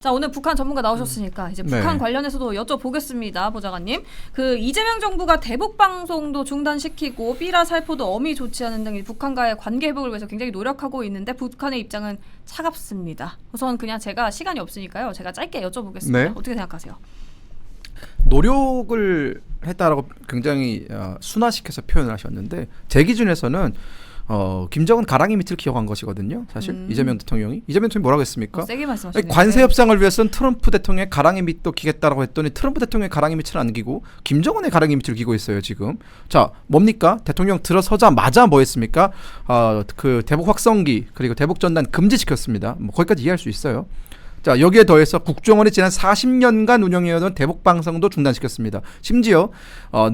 자, 오늘 북한 전문가 나오셨으니까 이제 북한 관련해서도 여쭤보겠습니다, 보좌관님. 그 이재명 정부가 대북 방송도 중단시키고 삐라 살포도 어미 조치하는 등 북한과의 관계 회복을 위해서 굉장히 노력하고 있는데 북한의 입장은 차갑습니다. 우선 그냥 제가 시간이 없으니까요, 제가 짧게 여쭤보겠습니다. 네. 어떻게 생각하세요? 노력을 했다라고 굉장히 순화시켜서 표현을 하셨는데 제 기준에서는 김정은 가랑이 밑을 기억한 것이거든요. 사실 이재명 대통령이 뭐라고 했습니까? 세게 말씀하시네요. 관세 협상을 위해서는 트럼프 대통령의 가랑이 밑도 기겠다라고 했더니 트럼프 대통령의 가랑이 밑을 안 기고 김정은의 가랑이 밑을 기고 있어요 지금. 자, 뭡니까? 대통령 들어서자마자 뭐 했습니까? 그 대북 확성기 그리고 대북 전단 금지시켰습니다. 뭐 거기까지 이해할 수 있어요. 자, 여기에 더해서 국정원이 지난 40년간 운영해오던 대북 방송도 중단시켰습니다. 심지어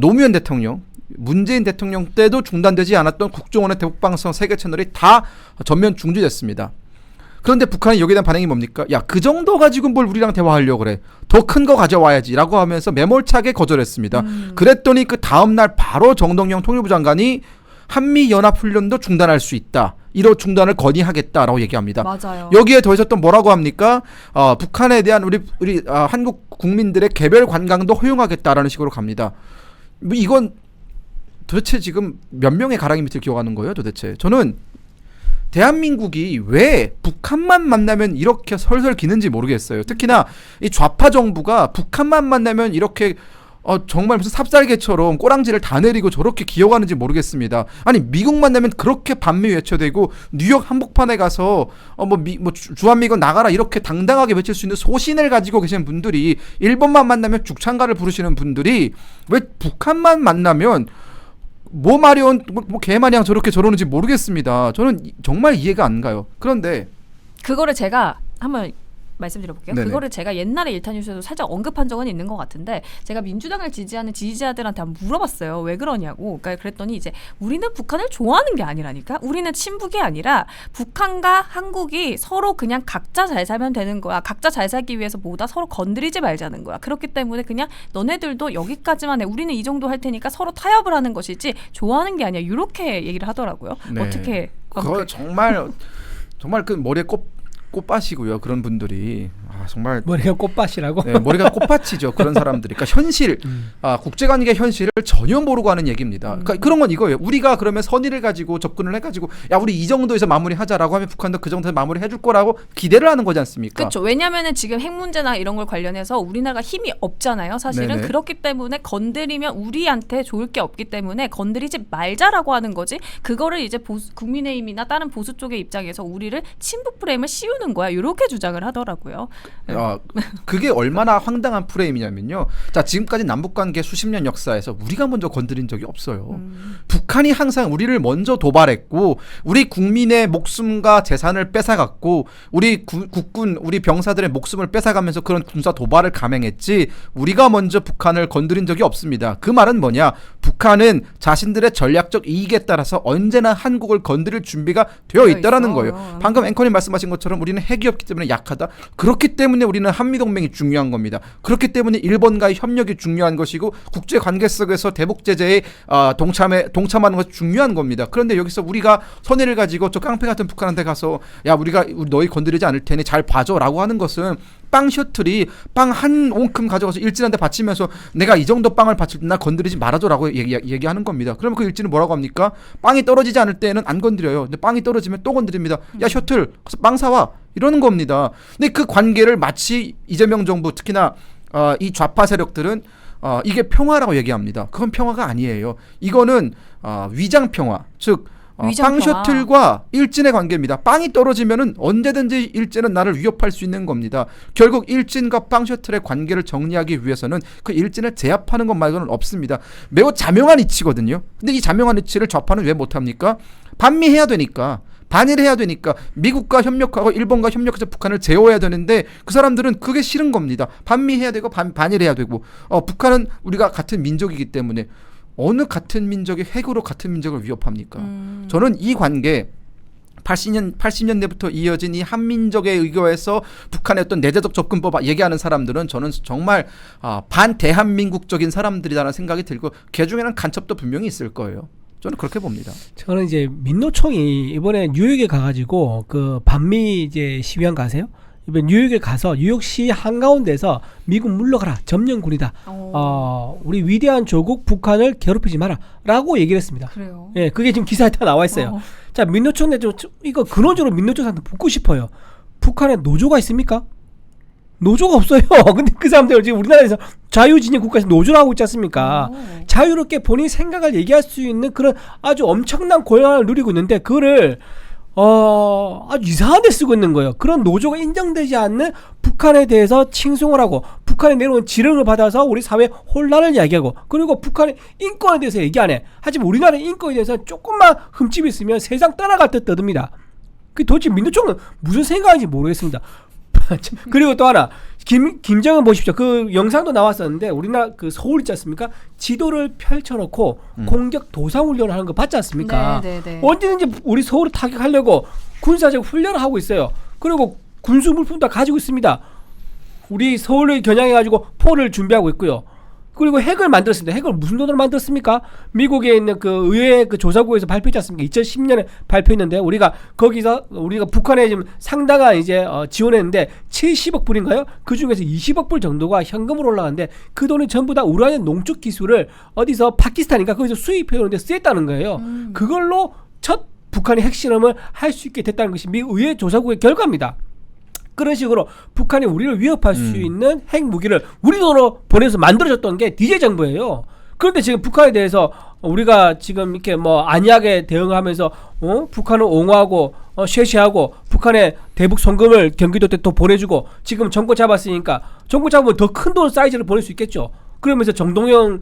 노무현 대통령, 문재인 대통령 때도 중단되지 않았던 국정원의 대북 방송 3개 채널이 다 전면 중지됐습니다. 그런데 북한이 여기에 대한 반응이 뭡니까? 야, 그 정도 가지고 뭘 우리랑 대화하려고 그래. 더 큰 거 가져와야지 라고 하면서 매몰차게 거절했습니다. 그랬더니 그 다음날 바로 정동영 통일부 장관이 한미연합훈련도 중단할 수 있다. 이로 중단을 건의하겠다라고 얘기합니다. 맞아요. 여기에 더해서 또 뭐라고 합니까? 북한에 대한 우리 한국 국민들의 개별 관광도 허용하겠다라는 식으로 갑니다. 뭐 이건 도대체 지금 몇 명의 가랑이 밑을 기억하는 거예요? 도대체 저는 대한민국이 왜 북한만 만나면 이렇게 설설 기는지 모르겠어요. 특히나 이 좌파 정부가 북한만 만나면 이렇게 정말 무슨 삽살개처럼 꼬랑지를 다 내리고 저렇게 기어가는지 모르겠습니다. 아니 미국 만나면 그렇게 반미 외쳐대고 뉴욕 한복판에 가서 주한미군 나가라 이렇게 당당하게 외칠 수 있는 소신을 가지고 계신 분들이 일본만 만나면 죽창가를 부르시는 분들이 왜 북한만 만나면 뭐 마려운 뭐 개마냥 저렇게 저러는지 모르겠습니다. 저는 정말 이해가 안 가요. 그런데 그거를 제가 한번 말씀드려볼게요. 네네. 그거를 제가 옛날에 일타뉴스에도 살짝 언급한 적은 있는 것 같은데 제가 민주당을 지지하는 지지자들한테 한번 물어봤어요. 왜 그러냐고. 그러니까 그랬더니 이제 우리는 북한을 좋아하는 게 아니라니까. 우리는 친북이 아니라 북한과 한국이 서로 그냥 각자 잘 살면 되는 거야. 각자 잘 살기 위해서 뭐다 서로 건드리지 말자는 거야. 그렇기 때문에 그냥 너네들도 여기까지만 해. 우리는 이 정도 할 테니까 서로 타협을 하는 것이지 좋아하는 게 아니야. 이렇게 얘기를 하더라고요. 네. 어떻게? 그거 정말 그 머리에 꽃밭이고요. 그런 분들이 정말 머리가 꽃밭이라고? 네, 머리가 꽃밭이죠. 그런 사람들이. 그러니까 현실, 국제관계 현실을 전혀 모르고 하는 얘기입니다. 그러니까 그런 건 이거예요. 우리가 그러면 선의를 가지고 접근을 해가지고 야 우리 이 정도에서 마무리하자라고 하면 북한도 그 정도에서 마무리해줄 거라고 기대를 하는 거지 않습니까? 그렇죠. 왜냐하면은 지금 핵 문제나 이런 걸 관련해서 우리나라가 힘이 없잖아요. 사실은 네네. 그렇기 때문에 건드리면 우리한테 좋을 게 없기 때문에 건드리지 말자라고 하는 거지. 그거를 이제 국민의힘이나 다른 보수 쪽의 입장에서 우리를 친북 프레임을 씌우는 거야. 이렇게 주장을 하더라고요. 그게 얼마나 황당한 프레임이냐면요. 자, 지금까지 남북관계 수십 년 역사에서 우리가 먼저 건드린 적이 없어요. 북한이 항상 우리를 먼저 도발했고 우리 국민의 목숨과 재산을 뺏어갔고 우리 국군, 우리 병사들의 목숨을 뺏어가면서 그런 군사 도발을 감행했지 우리가 먼저 북한을 건드린 적이 없습니다. 그 말은 뭐냐? 북한은 자신들의 전략적 이익에 따라서 언제나 한국을 건드릴 준비가 되어 있다라는 거예요. 방금 앵커님 말씀하신 것처럼 우리는 핵이 없기 때문에 약하다. 그렇기 때문에 우리는 한미동맹이 중요한 겁니다. 그렇기 때문에 일본과의 협력이 중요한 것이고 국제관계 속에서 대북 제재에 동참하는 것이 중요한 겁니다. 그런데 여기서 우리가 선의를 가지고 저 깡패 같은 북한한테 가서 야 우리 너희 건드리지 않을 테니 잘 봐줘라고 하는 것은 빵 셔틀이 빵 한 옹큼 가져가서 일진한테 바치면서 내가 이 정도 빵을 바칠 때 나 건드리지 말아줘라고 얘기하는 겁니다. 그러면 그 일진은 뭐라고 합니까? 빵이 떨어지지 않을 때는 안 건드려요. 근데 빵이 떨어지면 또 건드립니다. 야 셔틀 가서 빵 사와 이러는 겁니다. 근데 그 관계를 마치 이재명 정부 특히나 이 좌파 세력들은 이게 평화라고 얘기합니다. 그건 평화가 아니에요. 이거는 위장 평화, 즉 빵 셔틀과 일진의 관계입니다. 빵이 떨어지면은 언제든지 일진은 나를 위협할 수 있는 겁니다. 결국 일진과 빵 셔틀의 관계를 정리하기 위해서는 그 일진을 제압하는 것 말고는 없습니다. 매우 자명한 이치거든요. 근데 이 자명한 이치를 좌파는 왜 못합니까? 반미해야 되니까. 반일해야 되니까 미국과 협력하고 일본과 협력해서 북한을 제어해야 되는데 그 사람들은 그게 싫은 겁니다. 반미해야 되고 반일해야 되고 북한은 우리가 같은 민족이기 때문에 어느 같은 민족이 핵으로 같은 민족을 위협합니까? 저는 이 관계 80년대부터 이어진 이 한민족에 의거해서 북한의 어떤 내재적 접근법 얘기하는 사람들은 저는 정말 반대한민국적인 사람들이라는 생각이 들고 그 중에는 간첩도 분명히 있을 거예요. 저는 그렇게 봅니다. 저는 이제 민노총이 이번에 뉴욕에 가가지고 그 반미 이제 시위한 거 아세요? 이번 뉴욕에 가서 뉴욕시 한가운데서 미국 물러가라 점령군이다. 우리 위대한 조국 북한을 괴롭히지 마라라고 얘기를 했습니다. 그래요. 예, 그게 지금 기사에 다 나와 있어요. 자, 민노총에 좀 이거 근원적으로 민노총한테 묻고 싶어요. 북한에 노조가 있습니까? 노조가 없어요. 근데 그 사람들 지금 우리나라에서 자유진영 국가에서 노조를 하고 있지 않습니까? 자유롭게 본인 생각을 얘기할 수 있는 그런 아주 엄청난 권한을 누리고 있는데 그거를 아주 이상한 데 쓰고 있는 거예요. 그런 노조가 인정되지 않는 북한에 대해서 칭송을 하고 북한에 내려온 지령을 받아서 우리 사회 혼란을 이야기하고 그리고 북한의 인권에 대해서 얘기 안 해. 하지만 우리나라의 인권에 대해서 조금만 흠집이 있으면 세상 따라갈 듯 떠듭니다. 그 도대체 민노총은 무슨 생각인지 모르겠습니다. 그리고 또 하나 김정은 보십시오. 그 영상도 나왔었는데 우리나라 그 서울 있지 않습니까? 지도를 펼쳐놓고 공격 도상훈련을 하는 거 봤지 않습니까? 네. 언제든지 우리 서울을 타격하려고 군사적 훈련을 하고 있어요. 그리고 군수 물품 다 가지고 있습니다. 우리 서울을 겨냥해가지고 포를 준비하고 있고요. 그리고 핵을 만들었습니다. 핵을 무슨 돈으로 만들었습니까? 미국에 있는 그 의회 그 조사국에서 발표했지 않습니까? 2010년에 발표했는데 우리가 거기서 우리가 북한에 지금 상당한 이제 지원했는데 70억 불인가요? 그 중에서 20억 불 정도가 현금으로 올라가는데 그 돈이 전부 다 우라늄 농축 기술을 어디서 파키스탄인가 거기서 수입해 오는데 쓰였다는 거예요. 그걸로 첫 북한의 핵실험을 할 수 있게 됐다는 것이 미국 의회 조사국의 결과입니다. 그런 식으로 북한이 우리를 위협할 수 있는 핵무기를 우리 돈으로 보내서 만들어줬던 게 DJ 정부예요. 그런데 지금 북한에 대해서 우리가 지금 이렇게 뭐 안이하게 대응하면서 북한을 옹호하고 쉐시하고 북한에 대북 송금을 경기도 때 또 보내주고 지금 정권 잡았으니까 정권 잡으면 더 큰 돈 사이즈를 보낼 수 있겠죠. 그러면서 정동영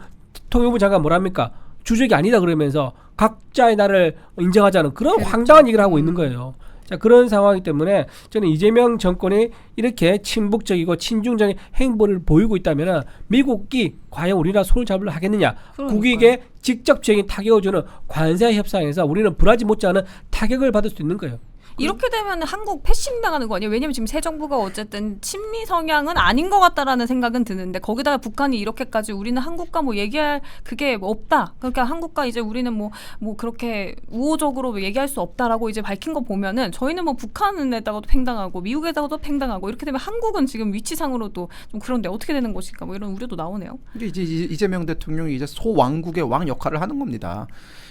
통일부 장관 뭐랍니까? 주적이 아니다 그러면서 각자의 나라를 인정하자는 그런 황당한 얘기를 하고 있는 거예요. 자, 그런 상황이기 때문에 저는 이재명 정권이 이렇게 친북적이고 친중적인 행보를 보이고 있다면 미국이 과연 우리나라 손을 잡으려 하겠느냐. 그러니까요. 국익에 직접적인 타격을 주는 관세 협상에서 우리는 브라질 못지않은 타격을 받을 수 있는 거예요. 이렇게 되면 한국 패싱 당하는 거 아니에요? 왜냐면 지금 새 정부가 어쨌든 친미 성향은 아닌 것 같다라는 생각은 드는데 거기다가 북한이 이렇게까지 우리는 한국과 뭐 얘기할 그게 뭐 없다. 그러니까 한국과 이제 우리는 뭐 그렇게 우호적으로 얘기할 수 없다라고 이제 밝힌 거 보면은 저희는 뭐 북한에다가도 팽당하고 미국에다가도 팽당하고 이렇게 되면 한국은 지금 위치상으로도 좀 그런데 어떻게 되는 것일까 뭐 이런 우려도 나오네요. 이게 이제 이재명 대통령이 이제 소왕국의 왕 역할을 하는 겁니다.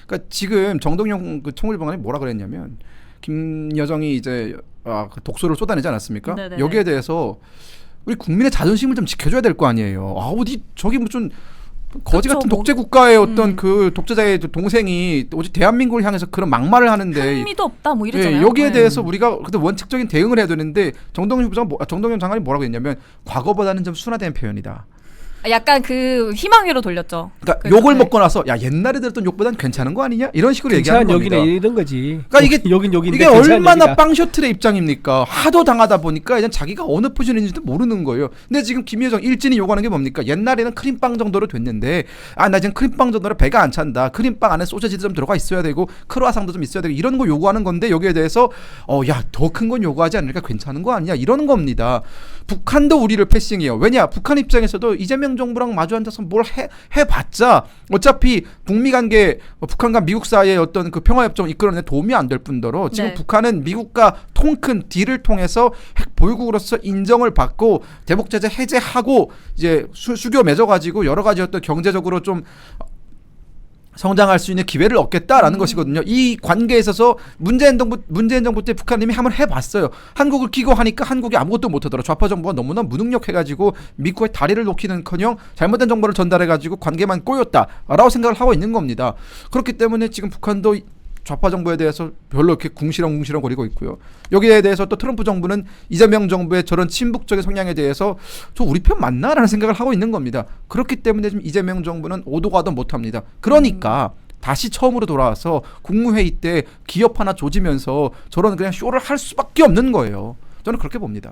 그러니까 지금 정동영 그 통일부장관이 뭐라 그랬냐면 김여정이 이제 그 독소를 쏟아내지 않았습니까? 네네네. 여기에 대해서 우리 국민의 자존심을 좀 지켜줘야 될 거 아니에요. 어디 저기 무슨 거지 같은 뭐. 독재 국가의 어떤 그 독재자의 동생이 오직 대한민국을 향해서 그런 막말을 하는데 흥미도 없다 뭐 이랬잖아요. 예, 여기에 대해서 우리가 그래도 원칙적인 대응을 해야 되는데 정동영 장관이 뭐라고 했냐면 과거보다는 좀 순화된 표현이다. 약간 그 희망회로 돌렸죠. 그러니까 욕을 먹고 나서 야 옛날에 들었던 욕보단 괜찮은 거 아니냐 이런 식으로 얘기하는 겁니다. 여기는 이런 거지. 그러니까 이게 여긴 이게 얼마나 빵쇼틀의 입장입니까? 하도 당하다 보니까 이제 자기가 어느 포지션인지도 모르는 거예요. 근데 지금 김여정 일진이 요구하는 게 뭡니까? 옛날에는 크림빵 정도로 됐는데 나 지금 크림빵 정도로 배가 안 찬다. 크림빵 안에 소시지도 좀 들어가 있어야 되고 크로아상도 좀 있어야 되고 이런 거 요구하는 건데 여기에 대해서 야 더 큰 건 요구하지 않으니까 괜찮은 거 아니냐 이러는 겁니다. 북한도 우리를 패싱해요. 왜냐? 북한 입장에서도 이재명 정부랑 마주 앉아서 뭘 해봤자 어차피 북미 관계 북한과 미국 사이의 어떤 그 평화협정 이끌어내 도움이 안 될 뿐더러 지금 네. 북한은 미국과 통큰 딜을 통해서 핵 보유국으로서 인정을 받고 대북 제재 해제하고 이제 수교 맺어가지고 여러 가지 어떤 경제적으로 좀 성장할 수 있는 기회를 얻겠다라는 것이거든요. 이 관계에 있어서 문재인 정부 때 북한 이미 한번 해봤어요. 한국을 끼고 하니까 한국이 아무것도 못하더라. 좌파 정부가 너무나 무능력해가지고 미국의 다리를 놓기는커녕 잘못된 정보를 전달해가지고 관계만 꼬였다라고 생각을 하고 있는 겁니다. 그렇기 때문에 지금 북한도 좌파 정부에 대해서 별로 이렇게 궁시렁 거리고 있고요. 여기에 대해서 또 트럼프 정부는 이재명 정부의 저런 친북적인 성향에 대해서 저 우리 편 맞나라는 생각을 하고 있는 겁니다. 그렇기 때문에 지금 이재명 정부는 오도가도 못합니다. 그러니까 다시 처음으로 돌아와서 국무회의 때 기업 하나 조지면서 저런 그냥 쇼를 할 수밖에 없는 거예요. 저는 그렇게 봅니다.